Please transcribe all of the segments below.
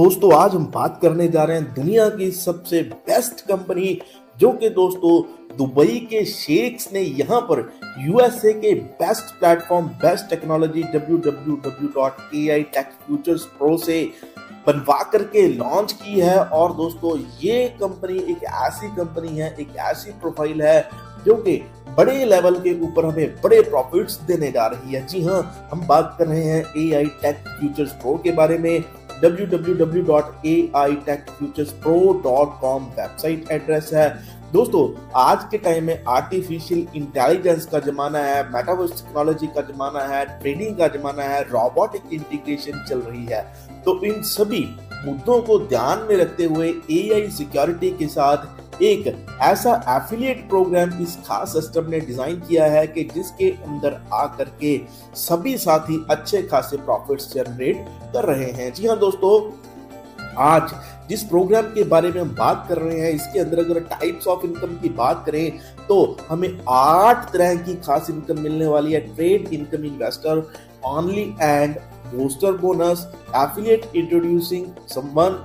दोस्तों आज हम बात करने जा रहे हैं दुनिया की सबसे बेस्ट कंपनी जो कि दोस्तों दुबई के शेख्स ने यहां पर यूएसए के best platform best technology www.AI-Tech-Futures-Pro से बनवा करके लॉन्च की है। और दोस्तों ये कंपनी एक ऐसी कंपनी है, एक ऐसी प्रोफाइल है जो कि बड़े लेवल के ऊपर हमें बड़े प्रॉफिट्स देने जा रही है। जी हाँ, हम बात कर रहे हैं AI-Tech-Futures-Pro के बारे में। www.AI-Tech-Futures-Pro.com वेबसाइट एड्रेस है। दोस्तों आज के टाइम में आर्टिफिशियल इंटेलिजेंस का जमाना है, मेटावर्स टेक्नोलॉजी का जमाना है, ट्रेडिंग का जमाना है, रोबोटिक इंटीग्रेशन चल रही है। तो इन सभी मुद्दों को ध्यान में रखते हुए एआई सिक्योरिटी के साथ एक ऐसा एफिलिएट प्रोग्राम इस खास सिस्टम ने डिजाइन किया है कि जिसके अंदर आकर के सभी साथी अच्छे खासे प्रॉफिट्स जनरेट कर रहे हैं। जी हाँ दोस्तों, आज जिस प्रोग्राम के बारे में हम बात कर रहे हैं इसके अंदर अगर टाइप्स ऑफ इनकम की बात करें तो हमें 8 तरह की खास इनकम मिलने वाली है। Trade income, investor only and booster bonus, affiliate introducing someone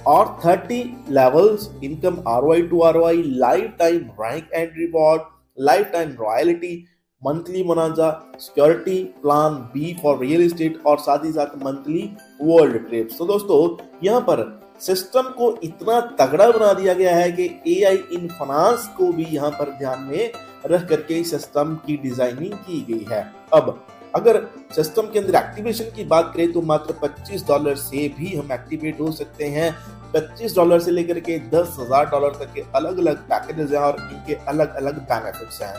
और 30 levels income, ROI to ROI, lifetime rank and reward, lifetime royalty, monthly मुनाजा, security plan B for real estate और साथ ही साथ monthly world trips. तो दोस्तों यहाँ पर system को इतना तगड़ा बना दिया गया है कि एआई इन फाइनेंस को भी यहाँ पर ध्यान में रख करके सिस्टम की डिजाइनिंग की गई है। अब अगर सिस्टम के अंदर एक्टिवेशन की बात करें तो मात्र $25 से भी हम एक्टिवेट हो सकते हैं। $25 से लेकर के $10,000 तक के अलग अलग पैकेजेस हैं और इनके अलग अलग बेनिफिट्स हैं।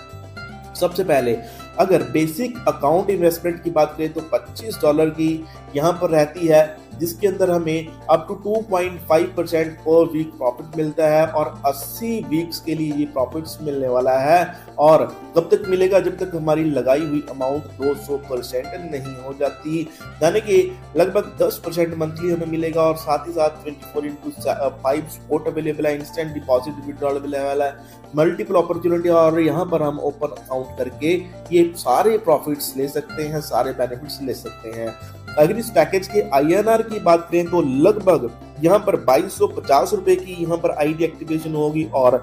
सबसे पहले अगर बेसिक अकाउंट इन्वेस्टमेंट की बात करें तो $25 की यहाँ पर रहती है, जिसके अंदर हमें अप टू 2.5% पर वीक प्रॉफिट मिलता है और 80 वीक्स के लिए ये प्रॉफिट्स मिलने वाला है। और कब तक मिलेगा? जब तक हमारी लगाई हुई अमाउंट 200% नहीं हो जाती, यानी कि लगभग 10% मंथली हमें मिलेगा। और साथ ही साथ 24x5 सपोर्ट अवेलेबल है, इंस्टेंट डिपॉजिट विड्रॉल अवेलेबल है, मल्टीपल अपॉर्चुनिटी और यहाँ पर हम ओपन अकाउंट करके ये सारे प्रॉफिट्स ले सकते हैं, सारे बेनिफिट्स ले सकते हैं। अगर इस पैकेज के INR की बात करें तो लगभग यहाँ पर 2250 रुपए की यहाँ पर आईडी एक्टिवेशन होगी और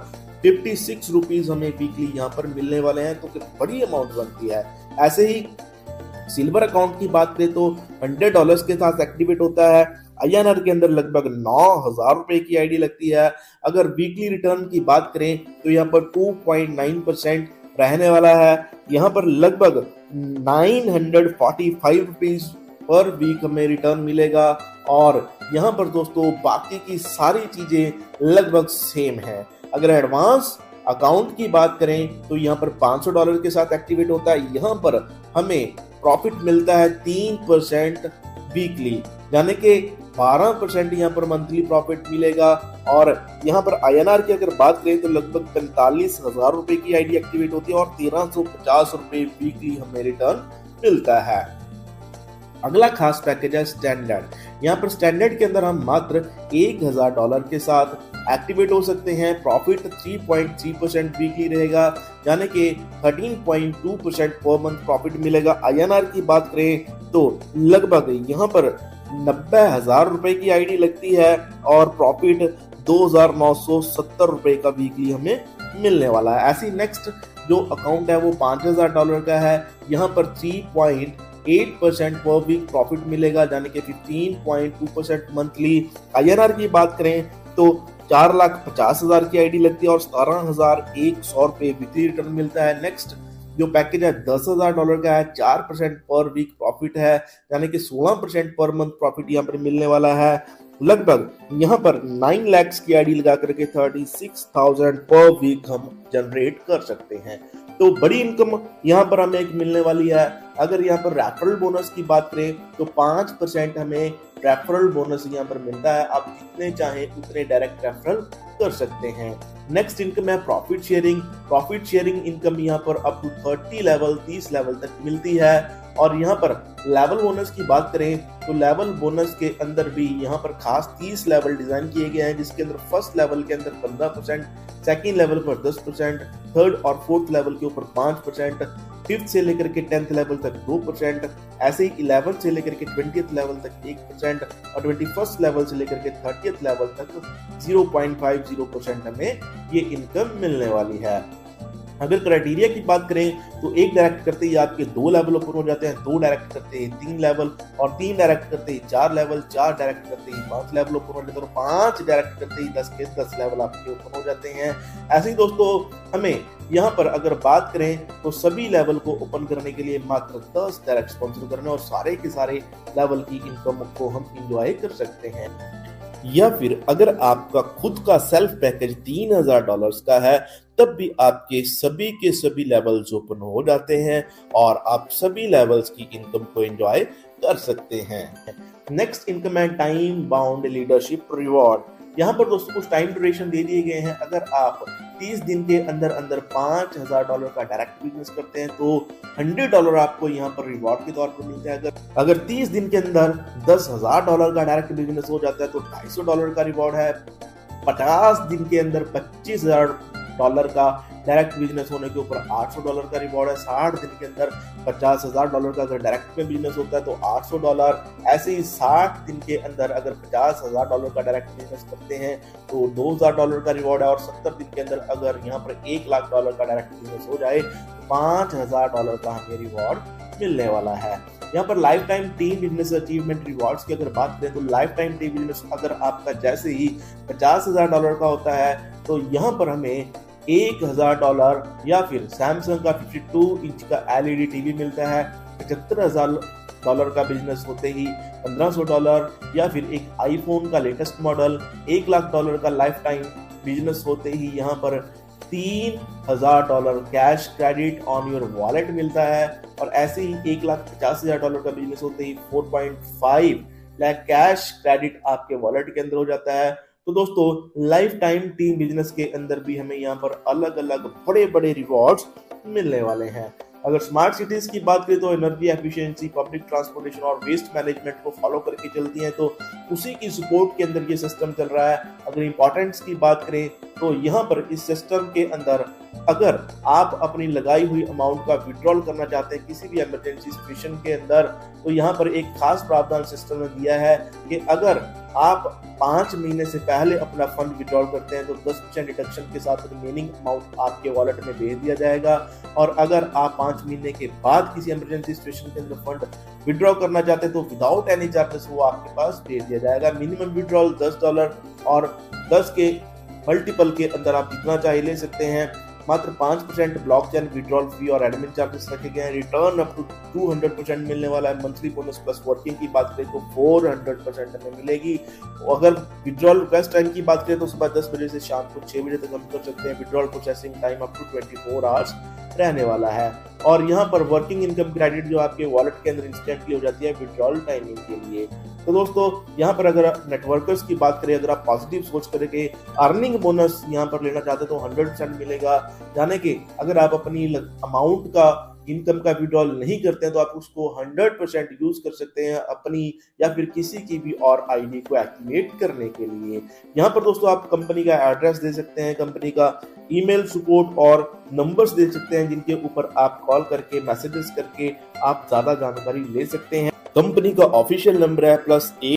56 रुपीज हमें वीकली यहाँ पर मिलने वाले हैं, तो बड़ी अमाउंट बनती है। ऐसे ही सिल्वर अकाउंट की बात करें तो $100 के साथ एक्टिवेट होता है। INR के अंदर लगभग 9,000 रुपए की आईडी लगती है। अगर वीकली रिटर्न की बात करें तो यहाँ पर 2.9% रहने वाला है। यहाँ पर लगभग 945 रुपीज पर वीक हमें रिटर्न मिलेगा। और यहाँ पर दोस्तों बाकी की सारी चीजें लगभग सेम है। अगर एडवांस अकाउंट की बात करें तो यहाँ पर $500 के साथ एक्टिवेट होता है। यहाँ पर हमें प्रॉफिट मिलता है 3% वीकली, यानी कि 12% यहाँ पर मंथली प्रॉफिट मिलेगा। और यहाँ पर INR की अगर बात करें तो लगभग 45,000 रुपए की आईडी एक्टिवेट होती है और 1350 रुपए वीकली हमें रिटर्न मिलता है। अगला खास पैकेज है स्टैंडर्ड। यहाँ पर स्टैंडर्ड के अंदर हम मात्र $1,000 के साथ एक्टिवेट हो सकते हैं। प्रॉफिट 3.3% वीकली रहेगा, यानी कि 13.2% पर मंथ प्रॉफिट मिलेगा। INR की बात करें तो लगभग यहाँ पर 90,000 रुपए की आईडी लगती है और प्रॉफिट 2,970 रुपए का वीकली हमें मिलने वाला है। ऐसी नेक्स्ट जो अकाउंट है वो $5,000 का है। यहाँ पर 3.8% पर वीक प्रॉफिट मिलेगा, यानी कि 15.2% मंथली। INR की बात करें तो 4,50,000 की आईडी लगती है और 17,100 रुपए वीकली रिटर्न मिलता है। नेक्स्ट जो पैकेज है $10,000 का है, 4% पर वीक प्रॉफिट है, यानी कि 16% पर मंथ प्रॉफिट यहाँ पर मिलने वाला है। लगभग यहाँ पर 9 लाख की आईडी लगा करके 36,000 पर वीक हम जनरेट कर सकते हैं। तो बड़ी इनकम यहाँ पर हमें एक मिलने वाली है। अगर यहाँ पर रेफरल बोनस की बात करें तो 5% हमें रेफरल बोनस यहाँ पर मिलता है। आप जितने चाहें उतने डायरेक्ट रेफरल कर सकते हैं। नेक्स्ट इनकम है profit sharing. Profit sharing income यहाँ पर अप टू 30 लेवल तक मिलती है। और यहाँ पर लेवल बोनस की बात करें तो लेवल बोनस के अंदर भी यहाँ पर खास 30 लेवल डिजाइन किए गए हैं, जिसके अंदर फर्स्ट लेवल के अंदर 15%, सेकेंड लेवल पर 10%, थर्ड और फोर्थ लेवल के ऊपर 5%, 5th से लेकर के 10th लेवल तक 2%, ऐसे ही 11th से लेकर के 20th लेवल तक 1% और 21st लेवल से लेकर के 30th लेवल तक 0.50% हमें ये इनकम मिलने वाली है। अगर क्राइटेरिया की बात करें तो एक डायरेक्ट करते ही आपके 2 लेवल ओपन हो जाते हैं, 2 डायरेक्ट करते ही 3 लेवल और 3 डायरेक्ट करते ही 4 लेवल, 4 डायरेक्ट करते ही 5 लेवल ओपन हो जाते हैं और 5 डायरेक्ट करते ही 10 के 10 लेवल आपके ओपन हो जाते हैं। ऐसे ही दोस्तों हमें यहाँ पर अगर बात करें तो सभी लेवल को ओपन करने के लिए मात्र 10 डायरेक्ट स्पॉन्सर करने और सारे के सारे लेवल की इनकम को हम इंजॉय कर सकते हैं। या फिर अगर आपका खुद का सेल्फ पैकेज $3000 का है तब भी आपके सभी के सभी लेवल्स ओपन हो जाते हैं और आप सभी लेवल्स की इनकम को एंजॉय कर सकते हैं। नेक्स्ट इनकम है टाइम बाउंड लीडरशिप रिवॉर्ड। यहाँ पर दोस्तों कुछ टाइम ड्यूरेशन दे दिए गए हैं। अगर आप 30 दिन के अंदर अंदर $5000 का डायरेक्ट बिजनेस करते हैं तो $100 आपको यहाँ पर रिवॉर्ड के तौर पर मिलता है। अगर 30 दिन के अंदर $10,000 का डायरेक्ट बिजनेस हो जाता है तो $250 का रिवॉर्ड है। 50 दिन के अंदर $25,000 का डायरेक्ट बिजनेस होने के ऊपर $800 का रिवॉर्ड है। 60 दिन के अंदर $50,000 का अगर डायरेक्ट में बिजनेस होता है तो $800। ऐसे ही 60 दिन के अंदर अगर $50,000 का डायरेक्ट बिजनेस करते हैं तो $2,000 का रिवॉर्ड है और 70 दिन के अंदर अगर यहाँ पर $1,00,000 का डायरेक्ट बिजनेस हो जाए तो $5,000 का हमें रिवॉर्ड मिलने वाला है। यहाँ पर life time team business achievement rewards की अगर बात करें तो लाइफ टाइम टीम बिजनेस अगर आपका जैसे ही $50,000 का होता है तो यहाँ पर हमें $1,000 या फिर सैमसंग का 52 इंच का LED टीवी मिलता है। $75,000 का बिजनेस होते ही $1,500 या फिर एक आईफोन का लेटेस्ट मॉडल $1,00,000 का लाइफ टाइम बिजनेस होते ही यहाँ पर $3,000 cash credit on your wallet मिलता है और ऐसे ही $1,50,000 का बिजनेस होते ही 4.5 लाख कैश क्रेडिट आपके वॉलेट के अंदर हो जाता है। तो दोस्तों लाइफ टाइम टीम बिजनेस के अंदर भी हमें यहाँ पर अलग अलग बड़े बड़े रिवॉर्ड्स मिलने वाले हैं। अगर स्मार्ट सिटीज की बात करें तो एनर्जी एफिशिएंसी, पब्लिक ट्रांसपोर्टेशन और वेस्ट मैनेजमेंट को फॉलो करके चलती हैं तो उसी की सपोर्ट के अंदर ये सिस्टम चल रहा है। अगर इंपॉर्टेंस की बात करें तो यहाँ पर इस सिस्टम के अंदर अगर आप अपनी लगाई हुई अमाउंट का विड्रॉल करना चाहते हैं किसी भी इमरजेंसी सिचुएशन के अंदर तो यहाँ पर एक खास प्रावधान सिस्टम ने दिया है कि अगर आप 5 महीने से पहले अपना फंड विड्रॉल करते हैं तो 10% डिडक्शन के साथ रिमेनिंग अमाउंट आपके वॉलेट में भेज दिया जाएगा और अगर आप 5 महीने के बाद किसी इमरजेंसी सिचुएशन के अंदर फंड विड्रॉ करना चाहते हैं तो विदाउट एनी चार्जेस वो आपके पास भेज दिया जाएगा। मिनिमम विड्रॉल $10 और 10 के मल्टीपल के अंदर आप जितना चाहिए ले सकते हैं। मात्र 5% ब्लॉकचेन विड्रॉल फी और एडमिन चार्जेस रखे गए हैं। रिटर्न अप टू 200% मिलने वाला है। मंथली बोनस प्लस वर्किंग की बात करें तो 400% हमें मिलेगी। अगर विड्रॉल रिक्वेस्ट टाइम की बात करें तो सुबह 10 बजे से शाम को 6 बजे तक हम कर सकते हैं। Withdrawal processing time up to 24 hours रहने वाला है और यहाँ पर वर्किंग इनकम क्रेडिट जो आपके वॉलेट के अंदर इंस्टेंटली हो जाती है विड्रॉल टाइमिंग के लिए। तो दोस्तों यहाँ पर अगर नेटवर्कर्स की बात करें, अगर आप पॉजिटिव सोच करके अर्निंग बोनस यहाँ पर लेना चाहते हैं तो 100% मिलेगा। यानी कि अगर आप अपनी अमाउंट का इनकम का विड्रॉल नहीं करते हैं तो आप उसको 100% यूज कर सकते हैं अपनी या फिर किसी की भी और आईडी को एक्टिवेट करने के लिए। यहाँ पर दोस्तों आप कंपनी का एड्रेस दे सकते हैं, कंपनी का ईमेल सपोर्ट और नंबर्स दे सकते हैं जिनके ऊपर आप कॉल करके मैसेजेस करके आप ज्यादा जानकारी ले सकते हैं। कंपनी का ऑफिशियल नंबर है +1